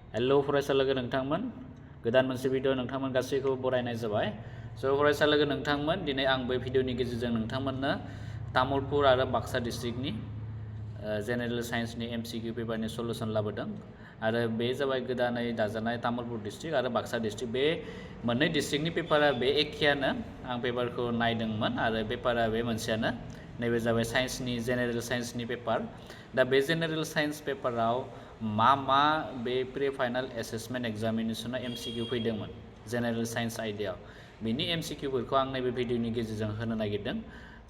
Hello फरायसा लोगो नोंथांमोन गोदान मोनसे भिडिअ नोंथांमोन गासैखौबो बरायनाय जाबाय। स' फरायसा लोगो नोंथांमोन दिनै आं बे भिडिअनि गेजेरजों नोंथांमोननो तामुलपुर आरो बाक्सा डिस्ट्रिक्टनि जेनेरेल साइन्सनि MCQ पेपारनि सलुशन लाबोदों आरो बे जाबाय गोदानै दाजानाय तामुलपुर डिस्ट्रिक्ट आरो बाक्सा डिस्ट्रिक्ट। बे मोननै डिस्ट्रिक्टनि पेपारा बे एखेयानो। आं पेपारखौ नायदोंमोन आरो पेपारा बे मोनसेयानो। नैबे जाबाय साइन्सनि जेनेरेल साइन्सनि पेपार। दा बे जेनेरेल साइन्स पेपाराव मा बे प्रि फाइनाल एसेसमेन्ट एग्जामिनेशनाव MCQ फैदोंमोन जेनेरेल साइन्स आयदायाव बिनि MCQफोरखौ आं नैबे भिडिअनि गेजेरजों होनो नागिरदों।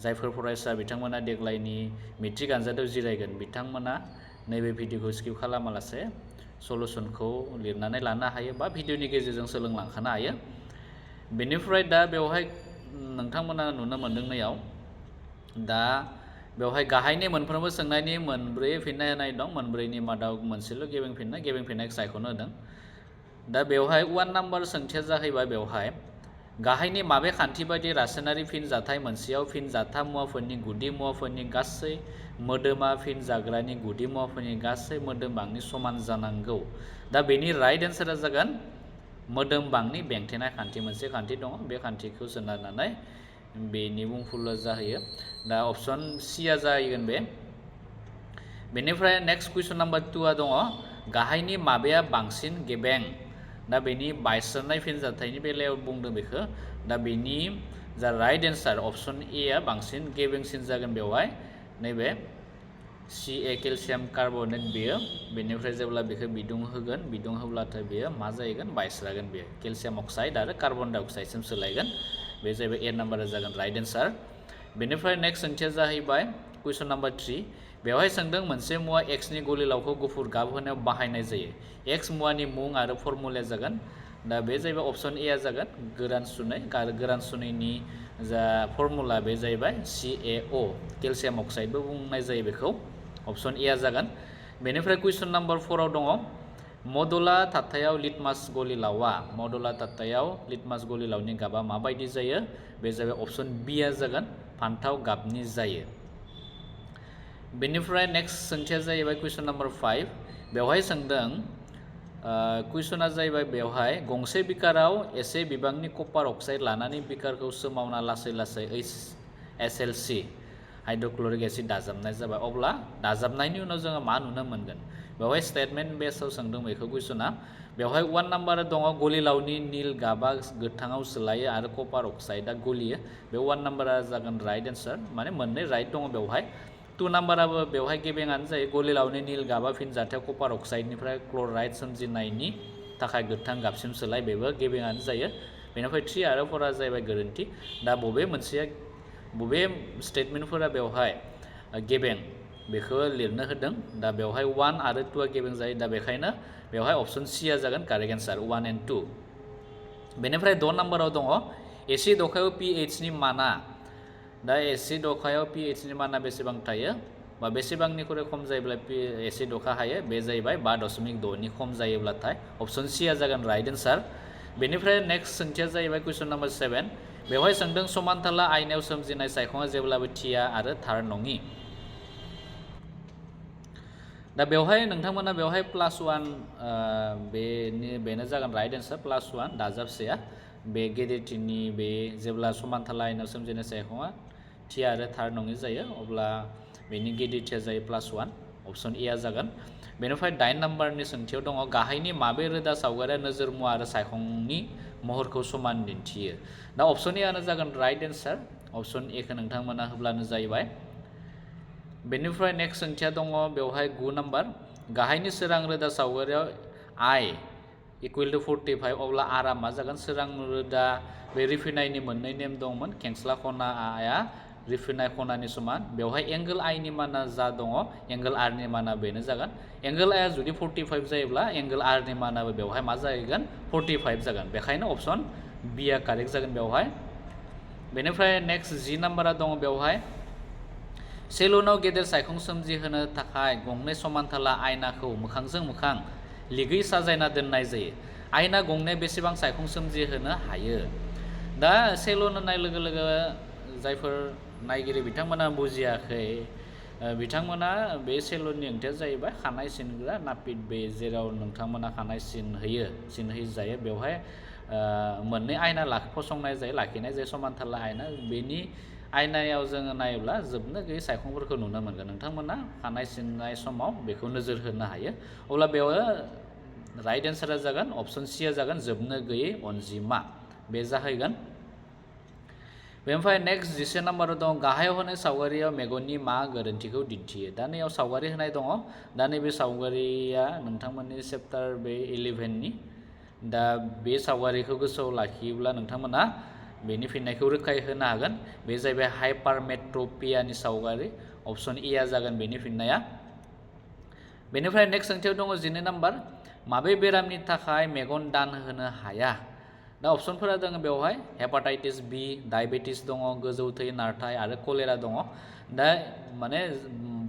जायफोर फरायसा बिथांमोना देग्लायनि मेट्रिक आनजादाव जिरायगोन बिथांमोना नैबे भिडिअखौ स्किप खालामालासे सलुशनखौ लिरनानै लानो हायो बा भिडिअनि गेजेरजों सोलोंलांखानो हायो। बेनिफ्राय दा बेवहाय नोंथांमोना नुनो मोनदों नैयाव दा बेवहाय गाहायनि मोनफ्रोमबो सोंनायनि मोनब्रै फिननाय होनाय दं। मोनब्रैनि मादाव मोनसेल' गेबें फिननायखौ सायख'नो होदों। दा बेवहाय 1 नाम्बार सोंथिया जाहैबाय बेवहाय गाहायनि माबे खान्थि बायदि रासायनारि फिनजाथाय मोनसेयाव फिनजाथाम मुवाफोरनि गुदि मुवाफोरनि गासै मोदोमा फिनजाग्रानि गुदि मुवाफोरनि गासै मोदोम बांनि समान जानांगौ। दा बेनि राइट एन्सारा जागोन मोदोम बांनि बेंथेनाय खान्थि। मोनसे खान्थि दङ, बे खान्थिखौ सोनारनानै बेनि बुंफुरलुआ जाहैयो। दा अपसन सिया जाहैगोन बे। बेनिफ्राय नेक्स्ट कुइसन नाम्बार 2आ दङ गाहायनि माबेया बांसिन गेबें। दा बेनि बायस्रानाय फिनजाथायनि बेलायाव बुंदों बेखौ। दा बेनि जा राइट एन्सार अपसन एआ बांसिन गेबेंसिन जागोन बेवहाय नैबे Ca केलसियाम कार्बनेट बेयो। बेनिफ्राय जेब्ला बेखौ बिदुं होगोन, बिदुं होब्लाथाय बेयो मा जाहैगोन बायस्रागोन बेयो केलसियाम अक्साइड आरो कार्बन डाइ अक्साइडसिम सोलायगोन। बे जाहैबाय ए नाम्बारा जागोन राइट एन्सार। बेनिफ्राय नेक्स्ट सोंथिया जाहैबाय कुइसन नाम्बार 3। बेवहाय सोंदों मोनसे मुवा एक्सनि गलिलावखौ गुफुर गाब होनायाव बाहायनाय जायो। एक्स मुवानि मुं आरो फर्मुलाया जागोन। दा बे जाहैबाय अपसन एआ जागोन गोरान सुनै आरो गोरान सुनैनि जा फर्मुला बे जाहैबाय CaO केलसियाम अक्साइडबो बुंनाय जायो बेखौ। अपसन एआ जागोन। बेनिफ्राय कुइसन नाम्बार 4आव दङ मदुला थाथायाव लिटमास गलिलावआ मदुला थाथायाव लिटमास गलिलावनि गाबा माबायदि जायो। बे जाबाय अपसन बिआ जागोन फान्थाव गाबनि जायो। बेनिफ्राय नेक्स्ट सोंथिया जाहैबाय कुइसन नाम्बार 5। बेवहाय सोंदों कुइसना जाहैबाय बेवहाय गंसे बिकाराव एसे बिबांनि कपार अक्साइड लानानै बिकारखौ सोमावना लासै लासै HSLC हाइड्रक्लरिक एसिड दाजाबनाय जाबाय। अब्ला दाजाबनायनि उनाव जोङो मा नुनो मोनगोन। बेवहाय स्टेटमेन्ट बेसाव सोंदों बेखौ कुइसना। बेवहाय 1 नाम्बारा दङ गलिलावनि नील गाबा गोथाङाव सोलायो आरो कपार अक्साइडआ गलियो। बे 1 नाम्बारा जागोन राइट एन्सार, माने मोननै राइट दङ बेवहाय। 2 नाम्बाराबो बेवहाय गेबेङानो जायो गलिलावनि नील गाबा फिनजाथायाव कपार अक्साइडनिफ्राय क्लराइड सोमजिनायनि थाखाय गोथां गाबसिम सोलाय, बेबो गेबेङानो जायो। बेनिफ्राय 3 आरो 4आ जाहैबाय गोरोन्थि। दा बबे स्टेटमेन्टफोरा बेवहाय गेबें बेखौ लिरनो होदों। दा बेवहाय 1 आरो 2आ गेबें जायो। दा बेखायनो बेवहाय अपसन सिआ जागोन कारेक्ट एन्सार 1 and 2। बेनिफ्राय 6 नाम्बाराव दङ एसिड अखायाव pHनि माना। दा एसिड अखायाव pHनि माना बेसेबां थायो बा बेसेबांनिख्रुइ खम जायोब्ला एसिड अखा हायो। बे जाहैबाय 5.6नि खम जायोब्लाथाय अपसन सिआ जागोन राइट एन्सार। बेनिफ्राय नेक्स्ट सोंथिया जाहैबाय कुइसन नाम्बार 7। बेवहाय सोंदों समानथाला आयनायाव सोमजिनाय सायखङा जेब्लाबो थिया आरो थार नङि। दा बेवहाय नोंथांमोना बेवहाय +1 बेनो जागोन राइट एन्सार +1 दाजाबसेया बे गेदेरथिनि बे जेब्ला समानथाला आयनायाव सोमजिनाय सायखङा थिया आरो थार नङि जायो अब्ला बेनि गेदेरथिया जायो +1 अपसन एआ जागोन। बेनिफ्राय 8 नाम्बारनि सोंथियाव दङ गाहायनि माबे रोदा सावगारिया नोजोर मुवा आरो सायखंनि महरखौ समान दिन्थियो। दा अपसन एआनो जागोन राइट एन्सार। अपसन एखौ नोंथांमोना होब्लानो जाहैबाय। बेनिफ्राय नेक्स्ट सोंथिया दङ बेवहाय 9 नाम्बार गाहायनि सोरां रोदा सावगारियाव I = 45 अब्ला आरआ मा जागोन। सोरां रोदा बे रिफिनायनि मोननै नेम दंमोन। खेंस्ला खनाया रिफिनाय खनानि समान। बेवहाय एंगोल आइनि माना जा दङ एंगोल आरनि माना बेनो जागोन। एंगोल आइआ जुदि 45 जायोब्ला एंगोल आरनि मानाबो बेवहाय मा जाहैगोन 45 जागोन। बेखायनो अपसन बिआ कारेक्ट जागोन बेवहाय। बेनिफ्राय नेक्स्ट 10 नाम्बारा दङ बेवहाय सेलुनाव गेदेर सायखं सोमजिहोनो थाखाय गंनै समानथाला आयनाखौ मोखांजों मोखां लिगै साजायना दोननाय जायो। आयना गंनै बेसेबां सायखं सोमजिहोनो हायो। दा सेलुन होननाय लोगो लोगो जायफोर नायगिरि बिथांमोना बुजियाखै बिथांमोना बे सेलुननि ओंथिया जाहैबाय खानाय सिनग्रा नापित बे जेराव नोंथांमोना खानाय सिन होयो जायो बेवहाय मोननै आयना फसंनाय जायो लाखिनाय जायो समानथाला आयना बेनि आयनायाव जोङो नायोब्ला जोबनो गैयै सायखंफोरखौ नुनो मोनगोन नोंथांमोना खानाय सिननाय समाव बेखौ नोजोर होनो हायो अब्ला बेयाव राइट एन्सारा जागोन अप्शन सिआ जागोन जोबनो गैयै अनजिमा बे जाहैगोन बेनिफ्राय नेक्स्ट 10 नाम्बाराव दं गाहायाव होनाय सावगारियाव मेगननि मा गोरोन्थिखौ दिन्थियो दा नैयाव सावगारि होनाय दङ दा नैबे सावगारिया नोंथांमोननि चेप्टार बे 11 नि दा बे सावगारिखौ गोसोआव लाखियोब्ला नोंथांमोना बेनि फिननायखौ रोखायै होनो हागोन बे जाहैबाय हाइपारमेट्रपियानि सावगारि अप्शन ए आ जागोन बेनि फिननाया बेनिफ्राय नेक्स्ट सोंथियाव दङ 12 नाम्बार माबे बेरामनि थाखाय मेगन दान होनो हाया दा अप्शनफोरा दङ बेवहाय हेपाटाइटिस बी डायबेटिस दङ गोजौ थै नारथाय आरो कलेरा दङ दा माने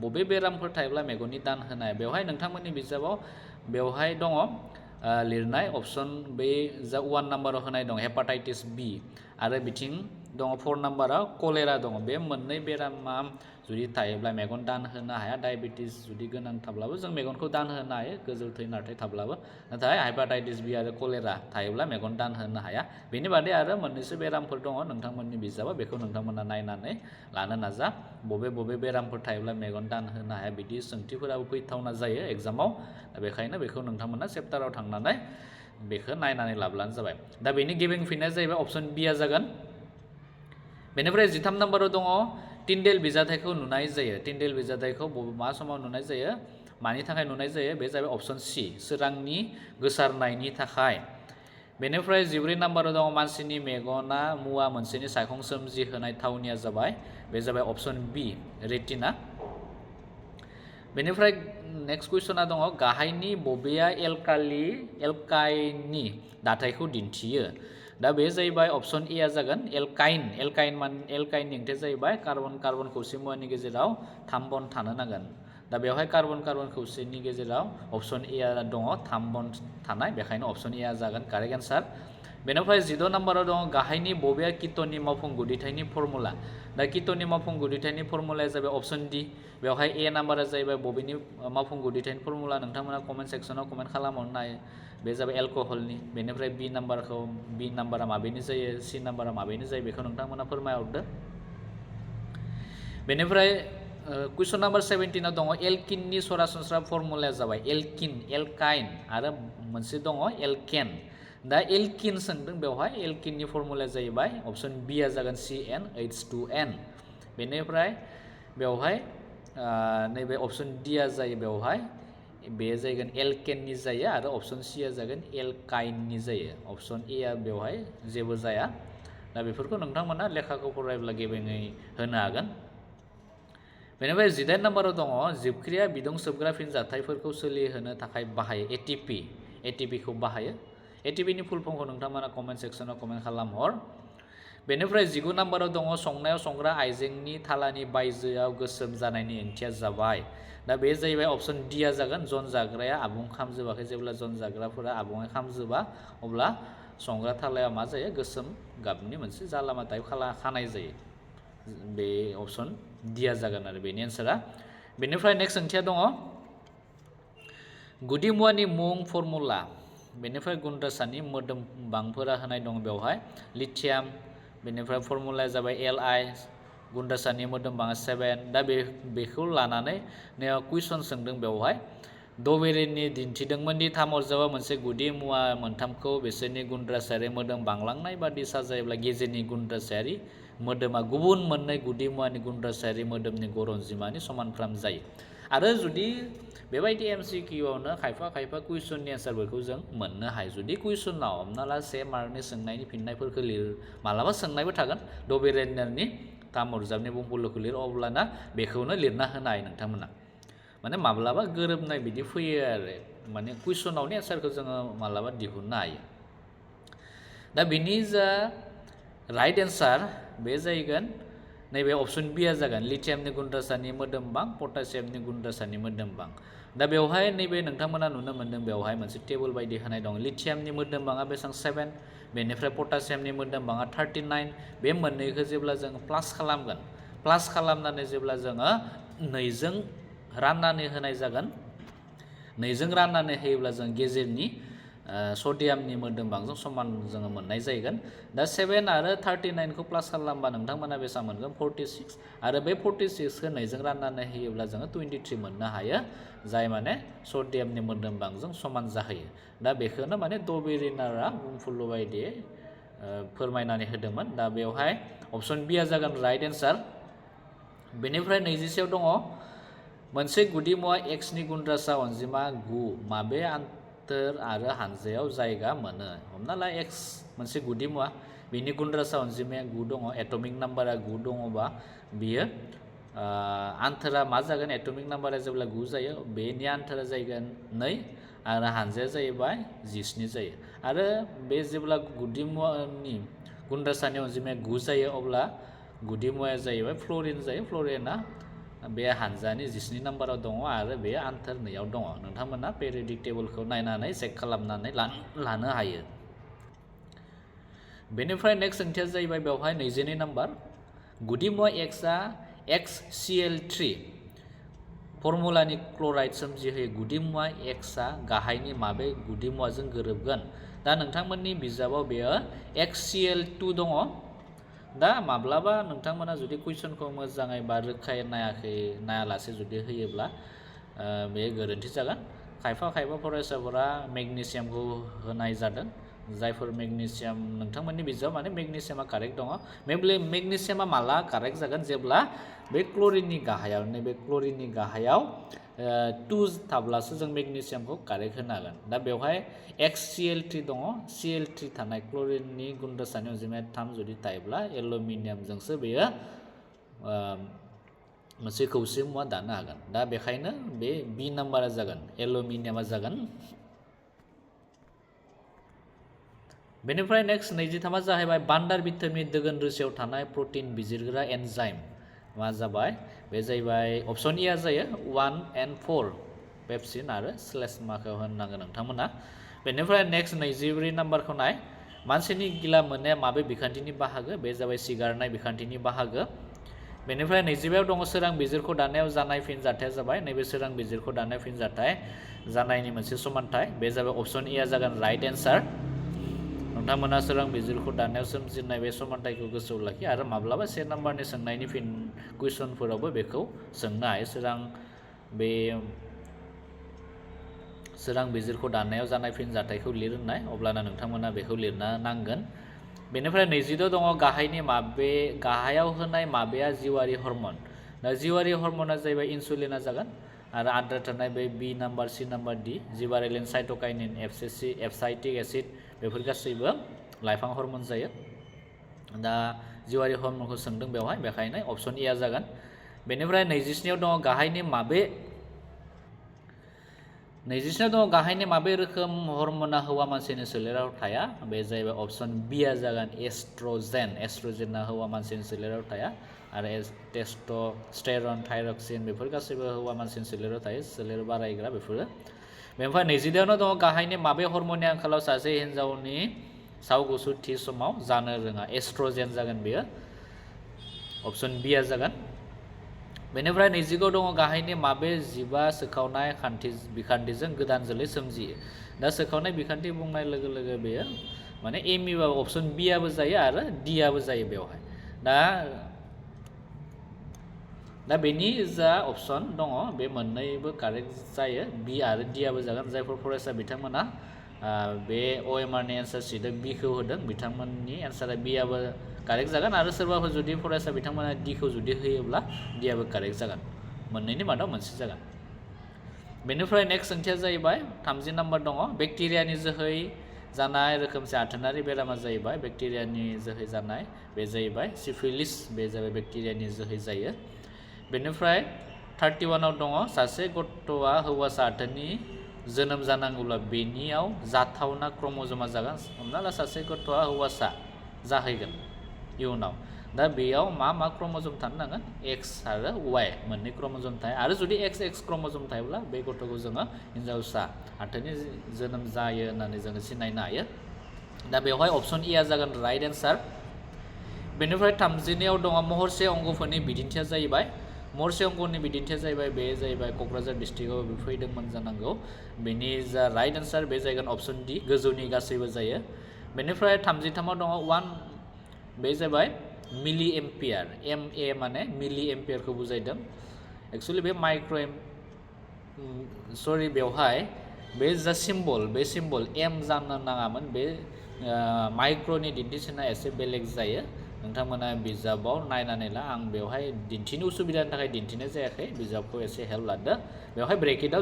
बबे बेरामफोर थायोब्ला मेगननि दान होनाय बेवहाय नोंथांमोननि बिजाबाव बेवहाय दङ लिरनाय अप्शन बे जा 1 नाम्बाराव होनाय दं हेपाटाइटिस बी आरो बिथिं दङ 4 नाम्बाराव कलेरा दङ बे मोननै बेरामा जुदि थायोब्ला मेगन दान होनो हाया डायबेटिस जुदि गोनां थाब्लाबो जों मेगनखौ दान होनो हायो गोजौ थै नारथाय थाब्लाबो नाथाय हेपाटाइटिस बी आरो कलेरा थायोब्ला मेगन दान होनो हाया बेनि बादै आरो मोननैसो बेरामफोर दङ नोंथांमोननि बिजाबाव बेखौ नोंथांमोना नायनानै लानो नाजा बबे बेरामफोर थायोब्ला मेगन दान होनो हाया बिदि सोंथिफोराबो फैथावना जायो एग्जामाव बेखायनो बेखौ नोंथांमोना चेप्टाराव थांनानै बेखौ नायनानै लाब्लानो जाबाय दा बेनि गिबिं फिननाया जाहैबाय अप्शन बी आ जागोन बेनिफ्राय 13 नाम्बाराव दङ टिन्डेल बिजाथायखौ नुनाय जायो टिन्डेल बिजाथायखौ मा समाव नुनाय जायो मानि थाखाय नुनाय जायो बे जाबाय अप्शन सी सोरांनि गोसारनायनि थाखाय बेनिफ्राय 14 नाम्बाराव दङ मानसिनि मेगना मुवा मोनसेनि सायखं सोमजिहोनाय थावनिया जाबाय बे जाबाय अप्शन बी रेटिना बेनिफ्राय नेक्स्ट कुइसना दङ गाहायनि बबेया एल्काइननि दाथायखौ दिन्थियो दा बे जाहैबाय अप्शन ए आ जागोन एल्काइननि ओंथिया जाहैबाय कार्बन खौसे मुवानि गेजेराव 3 बन्ड थानो नांगोन दा बेवहाय कार्बन खौसेनि गेजेराव अप्शन ए आ दङ 3 बन्ड थानाय बेखायनो अप्शन ए आ जागोन कारेक्ट एन्सार बेनिफ्राय 14 नाम्बाराव दङ गाहायनि बबेया कीटननि मावफुं गुदिथायनि फर्मुला दा कीटननि मावफुं गुदिथायनि फर्मुलाया जाबाय अप्शन डि बेवहाय ए नाम्बारा जाहैबाय बबेनि मावफुं गुदिथायनि फर्मुला नोंथांमोना कमेन्ट सेक्सनाव कमेन्ट खालामहरनो हायो बे जाबाय एलकहलनि बेनिफ्राय बी नाम्बारा माबेनि जायो सी नाम्बारा माबेनि जायो बेखौ नोंथांमोना फोरमायहरदो बेनिफ्राय कुइसन नाम्बार 17 दङ एल्किननि सरासनस्रा फर्मुलाया जाबाय एल्काइन आरो मोनसे दङ एल्केन दा एल्किन सोंदों बेवहाय एल्किननि फर्मुलाया जाहैबाय अप्शन बी आ जागोन CnH2n बेनिफ्राय बेवहाय नैबे अप्शन डि आ जायो बेवहाय बे जागोन एल्केननि जायो आरो अप्शन सी आ जागोन एल्काइननि जायो अप्शन ए आ बेवहाय जेबो जाया दा बेफोरखौ नोंथांमोना लेखाखौ फरायब्ला गेबेङै होनो हागोन बेनिफ्राय 18 नाम्बाराव दङ जिबख्रिया बिदुं सोबग्रा फिनजाथायफोरखौ सोलिहोनो थाखाय बाहायो एटिपिखौ बाहायो एटिपिनि फुल फर्मखौ नोंथांमोना कमेन्ट सेक्सनाव कमेन्ट खालामहर बेनिफ्राय 19 नाम्बाराव दङ संनायाव संग्रा आइजेंनि थालानि बायजोआव गोसोम जानायनि ओंथिया जाबाय दा बे जाहैबाय अप्शन डि आ जागोन जन जाग्राया आबुं खामजोबाखै जेब्ला जन जाग्राफोरा आबुङै खामजोबा अब्ला संग्रा थालायाव मा जायो गोसोम गाबनि मोनसे जालामा टाइप खानाय जायो बे अप्शन डि आ जागोन आरो बेनि एन्सारा बेनिफ्राय नेक्स्ट ओंथिया दङ गुदि मुवानि मुं फर्मुला बेनिफ्राय गुन्द्रासानि मोदोम बांफोरा होनाय दङ बेवहाय लिथियाम बेनिफ्राय फर्मुलाया जाबाय Li गुन्द्रासानि मोदोम बाङा 7 दा बेखौ लानानै कुइसन सोंदों बेवहाय दबेरेनि दिन्थिदोंमोन दि थाम अरजाबा मोनसे गुदि मुवा मोनथामखौ बिसोरनि गुन्द्रासायारि मोदोम बांलांनाय बादि साजायोब्ला गेजेरनि गुन्द्रासायारि मोदोमा गुबुन मोननै गुदि मुवानि गुन्द्रासायारि मोदोमनि गड़ अनजिमानि समानफ्राम जायो आरो जुदि बेबायदि MCQआवनो खायफा कुइसननि एन्सारफोरखौ जों मोननो हायो जुदि कुइसनाव हमना ला 1 मार्कनि सोंनायनि फिननायफोरखौ लिर मालाबा सोंनायबो थागोन दबेरेनारनि थाम अरजाबनि बुंफुरलुखौ लिर अब्लाना बेखौनो लिरना होनो हायो नोंथांमोना माने माब्लाबा गोरोबनाय बिदि फैयो आरो माने कुइसनावनि एन्सारखौ जोङो मालाबा दिहुननो हायो दा बिनि जा राइट एन्सार बे जाहैगोन नैबे अप्शन बी आ जागोन लिथियामनि गुन्द्रासानि मोदोम बां पटासियामनि गुन्द्रासानि मोदोम बां दा बेवहाय नैबे नोंथांमोना नुनो मोन्दों बेवहाय मोनसे टेबोल बायदि होनाय दं लिथियामनि मोदोम बाङा बेसेबां 7 बेनिफ्राय पटासियामनि मोदोम बाङा 39 बे मोननैखौ जेब्ला जों प्लास खालामगोन प्लास खालामनानै जेब्ला जोङो 2जों राननानै होनाय जागोन 2जों राननानै होयोब्ला जों गेजेरनि सडियामनि मोदोमबांजों समान जोङो मोननाय जागोन दा 7 आरो 39 खौ प्लास खालामबा नोंथांमोना बेसेबां मोनगोन 46 आरो बे 46 खौ 2जों राननानै होयोब्ला जोङो 23 मोननो हायो जाय माने सडियामनि मोदोमबांजों समान जाहैयो दा बेखौनो माने डबेरिनारआ बुंफुरलु बायदियै फोरमायनानै होदोंमोन दा बेवहाय अप्शन बि आ जागोन राइट एन्सार बेनिफ्राय 26 दङ मोनसे गुदि मुवा x नि गुन्द्रासा अनजिमा 9 माबे आन्थोर आरो हानजायाव जायगा मोनो हमना ला x मोनसे गुदि मुवा बिनि गुन्द्रासा अनजिमाया 9 दङ एटमिक नाम्बारा 9 दङबा बियो आन्थोरा मा जागोन एटमिक नाम्बारा जेब्ला 9 जायो बेनि आन्थोरा जागोन 2 आरो हानजाया जाहैबाय 17 जायो आरो बे जेब्ला गुदि मुवानि गुन्द्रासानि अनजिमाया 9 जायो अब्ला गुदि मुवाया जाहैबाय फ्ल'रिन जायो फ्ल'रिना बे हानजानि 17 नाम्बाराव दङ आरो बे आन्थोर 2आव दङ नोंथांमोना पेरियडिक टेबोलखौ नायनानै चेक खालामनानै लानो हायो बेनिफ्राय नेक्स्ट सोंथिया जाहैबाय बेवहाय 22 नाम्बार गुदि मुवा एक्सआ XCl3 फर्मुलानि क्लराइड सोमजिहोयो गुदि मुवा एक्सआ गाहायनि माबे गुदि मुवाजों गोरोबगोन दा नोंथांमोननि बिजाबाव बेयो XCl2 दङ दा माब्लाबा नोंथांमोना जुदि कुइसनखौ मोजाङै बा रोखायै नायालासे जुदि होयोब्ला बे गोरोन्थि जागोन खायफा फरायसाफोरा मेगनेसियामखौ होनाय जादों जायफोर मेगनेसियाम नोंथांमोननि बिजाबाव माने मेगनेसियामा कारेक्ट दङ मेगनेसियामा माला कारेक्ट जागोन जेब्ला बे क्ल'रिननि गाहायाव नैबे क्ल'रिननि गाहायाव 2 थाब्लासो जों मेगनेसियामखौ कारेक्ट होनो हागोन दा बेवहाय XCl3 दङ Cl3 थानाय क्ल'रिननि गुन्द्रासानि अनजिमाया 3 जुदि थायोब्ला एलुमिनियामजोंसो बेयो मोनसे खौसे मुवा दानो हागोन दा बेखायनो बे बि नाम्बारा जागोन एलुमिनियामा जागोन बेनिफ्राय नेक्स्ट 23 जाहैबाय बान्दार बिथोननि दोगोन रोसियाव थानाय प्रटिन बिजिरग्रा एन्जाइम मा जाबाय बे जाहैबाय अप्शन ए आ जायो 1 and 4 पेप्सिन आरो स्लेशमाखौ होननांगोन नोंथांमोना बेनिफ्राय नेक्स्ट 24 नाम्बारखौ नाय मानसिनि गिला मोननाया माबे बिखान्थिनि बाहागो बे जाबाय सिगारनाय बिखान्थिनि बाहागो बेनिफ्राय 25 दङ सोरां बिजिरखौ दानायाव जानाय फिनजाथाया जाबाय नैबे सोरां बिजिरखौ दानाय फिनजाथाय जानायनि मोनसे समानथाय बे जाबाय अप्शन ए आ जागोन राइट एन्सार नोंथांमोना सोरां बिजिरखौ दानायाव सोमजिनाय बे समानथायखौ गोसोआव लाखि आरो माब्लाबा 1 नाम्बारनि सोंनायनि फिन कुइसनफोरावबो बेखौ सोंनो हायो सोरां बिजिरखौ दानायाव जानाय फिनजाथायखौ लिर होननाय अब्लाना नोंथांमोना बेखौ लिरना नांगोन बेनिफ्राय 26 दङ गाहायाव होनाय माबेया जिउआरि हर्मन दा जिउआरि हर्मना जाहैबाय इनसुलिना जागोन आरो आद्रा थानाय बे बि नाम्बार सि नाम्बार डि जिबारेलिन साइटोकाइनिन एफसाइटिक एसिड बेफोर गासैबो लाइफां हर्मन जायो दा जिउआरि हर्मनखौ सोंदों बेवहाय बेखायनो अप्शन ए आ जागोन बेनिफ्राय 27 दङ गाहायनि माबे रोखोम हर्मना हौवा मानसिनि सोलेराव थाया बे जाहैबाय अप्शन बि आ जागोन एस्ट्रजेना हौवा मानसिनि सोलेराव थाया आरो टेस्टस्टेरन थायरक्सिन बेफोर गासैबो हौवा मानसिनि सोलेराव थायो सोलेर बारायग्रा बेफोरो बेनिफ्राय 22 दङ गाहायनि माबे हर्मननि आंखालाव सासे हिन्जावनि सावगुसु थि समाव जानो रोङा एस्ट्रजेन जागोन बेयो अप्शन बि आ जागोन बेनिफ्राय 29 दङ गाहायनि माबे जिबा सोखावनाय बिखान्थिजों गोदान जोलै सोमजियो दा सोखावनाय बिखान्थि बुंनाय लोगो लोगो बेयो माने एमिबा अप्शन बि आबो जायो आरो डि आबो जायो बेवहाय दा बेनि जा अप्शन दङ बे मोननैबो कारेक्ट जायो बि आरो डि आबो जागोन जायफोर फरायसा बिथांमोना बे OMRनि एन्सार सिटआव बिखौ होदों बिथांमोननि एन्सारा बि आबो कारेक्ट जागोन आरो सोरबाफोर जुदि फरायसा बिथांमोना डिखौ जुदि होयोब्ला डि आबो कारेक्ट जागोन मोननैनि मादाव मोनसे जागोन बेनिफ्राय नेक्स्ट सोंथिया जाहैबाय 30 नाम्बार दङ बेक्टेरियानि जोहै जानाय रोखोमसे आथोनारि बेरामा जाहैबाय बेक्टेरियानि जोहै जानाय बे जाहैबाय सिफिलिस बे जाबाय बेक्टेरियानि जोहै जायो बेनिफ्राय 31 आव दङ सासे गथ'आ हौवासा आथोननि जोनोम जानांगौब्ला बेनियाव जाथावना क्रोमोजोमा जागोन हमना ला सासे गथ'आ हौवासा जाहैगोन इयुनाव दा बेयाव मा क्रोमोजोम थानो नांगोन एक्स आरो वाइ मोननै क्रोमोजोम थायो आरो जुदि XX क्रोमोजोम थायोब्ला बे गथ'खौ जोङो हिन्जावसा आथोननि जोनोम जायो होननानै जोङो सिनायनो हायो दा बेवहाय अप्शन ए आ जागोन राइट एन्सार बेनिफ्राय 32 आव दङ महरसे अंगफोरनि बिदिन्थिया जाहैबाय मरसे अंकनि बिदिन्थिया जाहैबाय बे जाहैबाय क'क्राझार डिस्ट्रिक्टआव फैदोंमोन जानांगौ बेनि जा राइट आन्सार बे जागोन अप्शन डी गोजौनि गासैबो जायो बेनिफ्राय 33आव दङ 1 बे जाबाय मिलि एम्पियार एम ए माने मिलि एम्पियारखौ बुजायदों एक्चुअली बे माइक्र' सरि बेवहाय बे जा सिम्बल बे सिम्बल एम जानो नाङामोन बे माइक्र'नि दिन्थिसिना एसे बेलेग जायो नोंथांमोना बिजाबाव नायनानै ला आं बेवहाय दिन्थिनो उसुबिदानि थाखाय दिन्थिनाय जायाखै बिजाबखौ एसे हेल्प लादो बेवहाय ब्रेकेटाव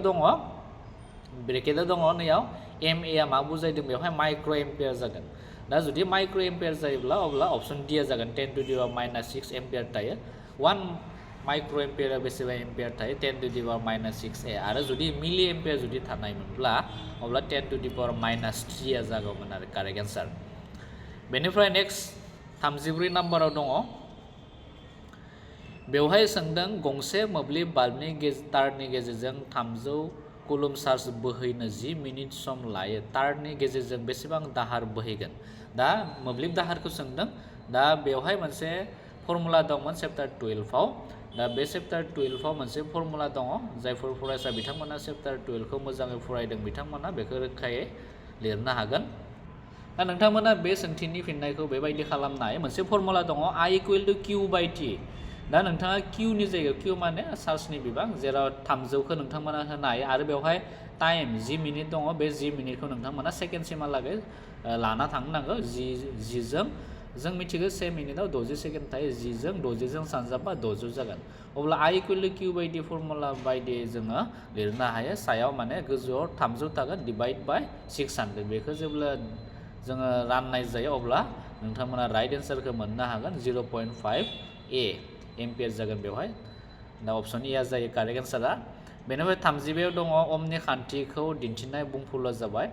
दङ नैयाव एम ए आ मा बुजायदों बेवहाय माइक्र' एम्पियार जागोन दा जुदि माइक्र' एम्पियार जायोब्ला अब्ला अप्शन डि आ जागोन 10 to the power -6 एम्पियार थायो 1 माइक्र' एम्पियारा बेसेबां एम्पियार थायो 10 to the power -6 ए आरो जुदि मिलि एम्पियार जुदि थानायमोनब्ला अब्ला 10 to the power -3 आ जागौमोन आरो कारेक्ट आन्सार बेनिफ्राय नेक्स्ट 34 नाम्बाराव दङ बेवहाय सोंदों गंसे मोब्लिब बाल्बनि तारनि गेजेरजों 300 कुलुम चार्ज बोहैनो 10 मिनिट सम लायो तारनि गेजेरजों बेसेबां दाहार बोहैगोन दा मोब्लिब दाहारखौ सोंदों दा बेवहाय मोनसे फर्मुला दंमोन चेप्टार 12 आव दा बे चेप्टार 12 आव मोनसे फर्मुला दङ जायफोर फरायसा बिथांमोना चेप्टार 12 खौ मोजाङै फरायदों बिथांमोना बेखौ रोखायै लिरनो हागोन दा नोंथांमोना बे सोंथिनि फिननायखौ बेबायदि खालामनो हायो मोनसे फर्मुला दङ I = Q/T दा नोंथाङा Qनि जायगायाव Q माने चार्जनि बिबां जेराव 300खौ नोंथांमोना होनो हायो आरो बेवहाय टाइम 10 मिनिट दङ बे 10 मिनिटखौ नोंथांमोना सेकेन्डसिमहालागै लाना थांनांगौ 10 जों जों मिथिगौ 1 मिनिटआव 60 सेकेन्ड थायो 10 जों 60 जों सानजाबा 600 जागोन अब्ला I = Q बायदि फर्मुला बायदि जोङो लिरनो हायो सायाव माने गोजौआव 300 थागोन डिभाइड बाय 600 बेखौ जेब्ला जोङो राननाय जायो अब्ला नोंथांमोना राइट आन्सारखौ मोननो हागोन 0.5 ए एम्पियार जागोन बेवहाय दा अप्शन ए आ जायो कारेक्ट आन्सारा बेनिफ्राय 32 दङ अमनि खान्थिखौ दिन्थिनाय बुंफुरलुआ जाबाय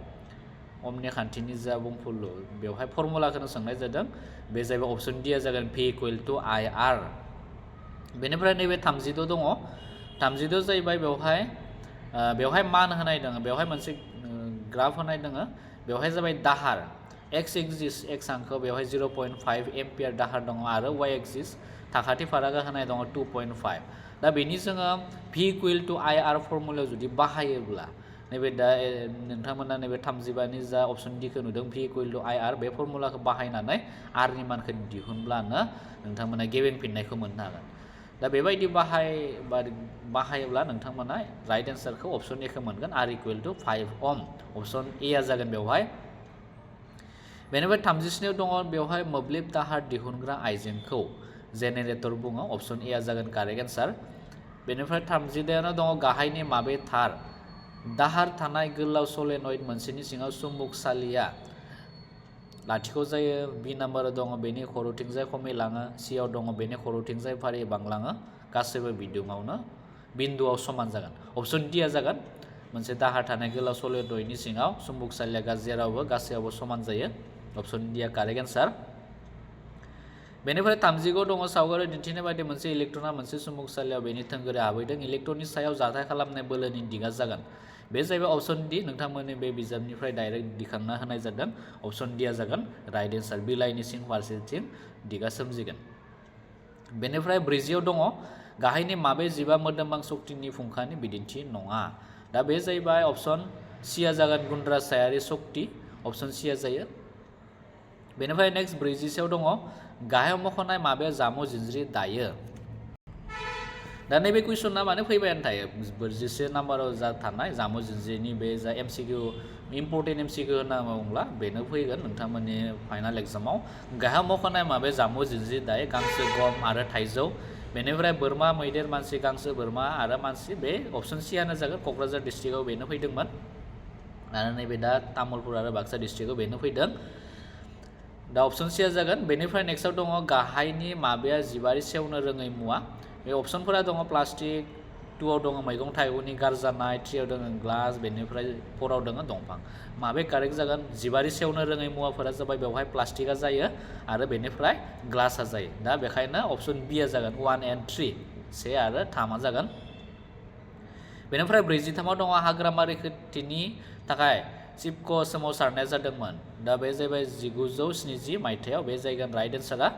अमनि खान्थिनि जा बुंफुरलु बेवहाय फर्मुलाखौनो सोंनाय जादों बे जाबाय अप्शन डि आ जागोन P = IR बेनिफ्राय नैबे 36 दङ 36 जाहैबाय बेवहाय मान होनाय दङ बेवहाय मोनसे ग्राफ होनाय दङ बेवहाय जाबाय दाहार x एक्सिस x आंखौ बेवहाय 0.5 एम्पियार दाहार दङ आरो y एक्सिस थाखाथि फारागा होनाय दङ 2.5 दा बेनि जोङो P = IR फर्मुलायाव जुदि बाहायोब्ला नैबे दा नोंथांमोना नैबे 35नि जा अप्शन डि खौ नुदों P = IR बे फर्मुलाखौ बाहायनानै R नि मानखौ दिहुनब्लानो नोंथांमोना गेबें फिननायखौ मोननो हागोन दा बेबायदि बाहायोब्ला नोंथांमोना राइट आन्सारखौ अप्शन ए खौ मोनगोन R = 5 Ohm अप्शन ए आ जागोन बेवहाय बेनिफ्राय 37 दङ बेवहाय मोब्लिब दाहार दिहुनग्रा आइजेंखौ जेनेरेटर बुङो अप्शन ए आ जागोन कारेक्ट आन्सार बेनिफ्राय 38 दङ गाहायनि माबे थार दाहार थानाय गोलाव सलेनइड मोनसेनि सिङाव चुम्बकसालिया लाथिख' जायो बि नाम्बाराव दङ बेनि खर'थिंजाय खमायलाङो सिआव दङ बेनि खर'थिंजाय फारियै बांलाङो गासैबो बिन्दुआव समान जागोन अप्शन डि आ जागोन मोनसे दाहार थानाय गोलाव सलेनइडनि सिङाव चुम्बकसालिया जेरावबो गासैयावबो समान जायो अप्शन डि आ कारेक्ट आन्सार बेनिफ्राय 36 दङ सावगारि दिन्थिनाय बायदि मोनसे इलेक्ट्रना मोनसे चुम्बकसालियाव बेनि थोंगोरै हाबहैदों इलेक्ट्रननि सायाव जाथाय खालामनाय बोलोनि दिगा जागोन बे जाहैबाय अप्शन डि नोंथांमोननि बे बिजाबनिफ्राय डाइरेक्ट दिखांना होनाय जादों अप्शन डि आ जागोन राइट आन्सार बिलाइनि सिं फारसेथिं दिगा सोमजिगोन बेनिफ्राय 40 दङ गाहायनि माबे जिबा मोदोमबां शक्तिनि फुंखानि बिदिन्थि नङा दा बे जाहैबाय अप्शन सि आ जागोन गुन्द्रासायारि शक्ति अप्शन सि आ जायो बेनिफ्राय नेक्स्ट 40 दङ गाहायाव मख'नाय माबे जामु जिनज्रि दायो दा नैबे कुइसना माने फैबायानो थायो 40 नाम्बाराव जा थानाय जामु जिनज्रिनि बे जा MCQ इम्पर्टेन्ट MCQ होनना बुङोब्ला बेनो फैगोन नोंथांमोननि फाइनाल एग्जामाव गाहायाव मख'नाय माबे जामु जिनज्रि दायो गांसो गम आरो थाइजौ बेनिफ्राय बोरमा मैदेर मानसि गांसो बोरमा आरो मानसि बे अप्शन सि आनो जागोन क'क्राझार डिस्ट्रिक्टआव बेनो फैदोंमोन आरो नैबे दा तामुलपुर आरो बाक्सा डिस्ट्रिक्टआव बेनो फैदों दा अप्शन सि आ जागोन बेनिफ्राय नेक्स्टआव दङ गाहायनि माबाया जिबारि सेवनो रोङै मुवा बे अप्शनफोरा दङ प्लास्टिक 2 आव दङ मैगं थाइगंनि गारजानाय 3 आव दङ ग्लास बेनिफ्राय 4 आव दङ दंफां माबे कारेक्ट जागोन जिबारि सेवनो रोङै मुवाफोरा जाबाय बेवहाय प्लास्टिकआ जायो आरो बेनिफ्राय ग्लासआ जायो दा बेखायनो अप्शन बि आ जागोन 1 and 3 से आरो 3 आ जागोन बेनिफ्राय 43 आव दङ हाग्रामा रैखाथिनि थाखाय चिपक' सोमावसारनाया जादोंमोन दा बे जाहैबाय 1970 मायथाइयाव बे जायगानि राइट आन्सारा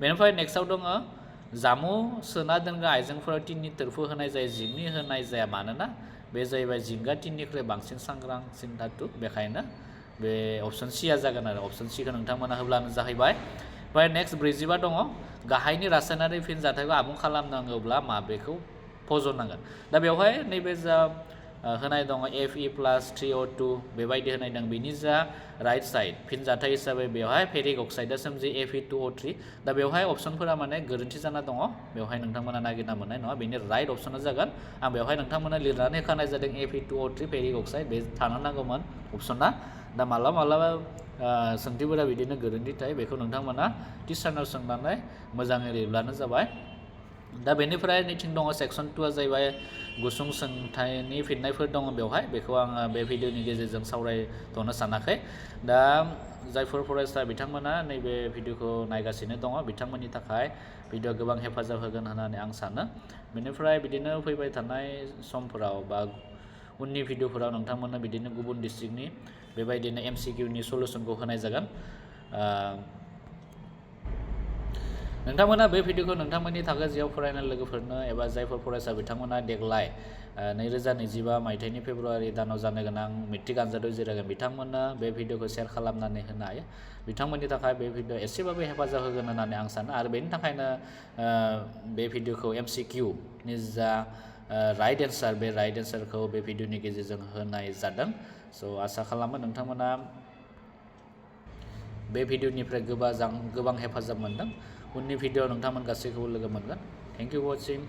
बेनिफ्राय नेक्स्टआव दङ जामु सोना दोनग्रा आइजेंफोराव टिननि थोरफो होनाय जायो जिंनि होनाय जाया मानोना बे जाहैबाय जिंगा टिननिख्रुइ बांसिन सांग्रांसिन धातु बेखायनो बे अप्शन सिया जागोन आरो अप्शन सिखौ नोंथांमोना होब्लानो जाहैबाय। ओमफ्राय नेक्स्ट 45 दङ गाहायनि रासायनारि फिनजाथायखौ आबुं खालामनांगौब्ला माबेखौ फज'नांगोन। दा बेवहाय नैबे जा होनाय दङ Fe+3O2 बेबायदि होनाय दं बेनि जा राइट साइड फिनजाथाय हिसाबै बेवहाय फेरिक अक्साइडा सोमजियो Fe2O3। दा बेवहाय अप्शनफोरा माने गोरोन्थि जाना दङ बेवहाय नोंथांमोना नागिरना मोननाय नङा बेनि राइट अप्शना जागोन आं बेवहाय नोंथांमोना लिरनानै होखानाय जादों Fe2O3 फेरिक अक्साइड बे थानो नांगौमोन अप्शना। दा मालाबा सोंथिफोरा बिदिनो गोरोन्थि थायो बेखौ नोंथांमोना टिचारनाव सोंनानै मोजाङै लिरब्लानो जाबाय। दा बेनिफ्राय नैथिं दङ सेक्सन 2आ जाहैबाय गुसुं सोंथाइनि फिननायफोर दङ बेवहाय बेखौ आङो बे भिडिअनि गेजेरजों सावरायथ'नो सानाखै। दा जायफोर फरायसा बिथांमोना नैबे भिडिअखौ नायगासिनो दङ बिथांमोननि थाखाय भिडिअआ गोबां हेफाजाब होगोन होननानै आं सानो। बेनिफ्राय बिदिनो फैबाय थानाय समफोराव बा उननि भिडिअफोराव नोंथांमोना बिदिनो गुबुन डिस्ट्रिक्टनि बेबायदिनो MCQनि सलुसनखौ होनाय जागोन। नोंथांमोना बे भिडिअखौ नोंथांमोननि थाखो जियाव फरायनाय लोगोफोरनो एबा जायफोर फरायसा बिथांमोना देग्लाय 2025 मायथाइनि फेब्रुवारि दानाव जानो गोनां मेट्रिक आनजादाव जिरायगोन बिथांमोना बे भिडिअखौ शेयार खालामनानै होनो हायो। बिथांमोननि थाखाय बे भिडिअ एसेबाबो हेफाजाब होगोन होननानै आं सानो आरो बेनि थाखायनो बे भिडिअखौ MCQनि जा राइट एन्सार बे राइट एन्सारखौ बे भिडिअनि गेजेरजों होनाय जादों। स' आसा खालामो नोंथांमोना बे भिडिअनिफ्राय गोबां हेफाजाब मोनदों। उननि भिडिअआव नोंथांमोन गासैखौबो लोगो मोनगोन। Thank you for वाचिं।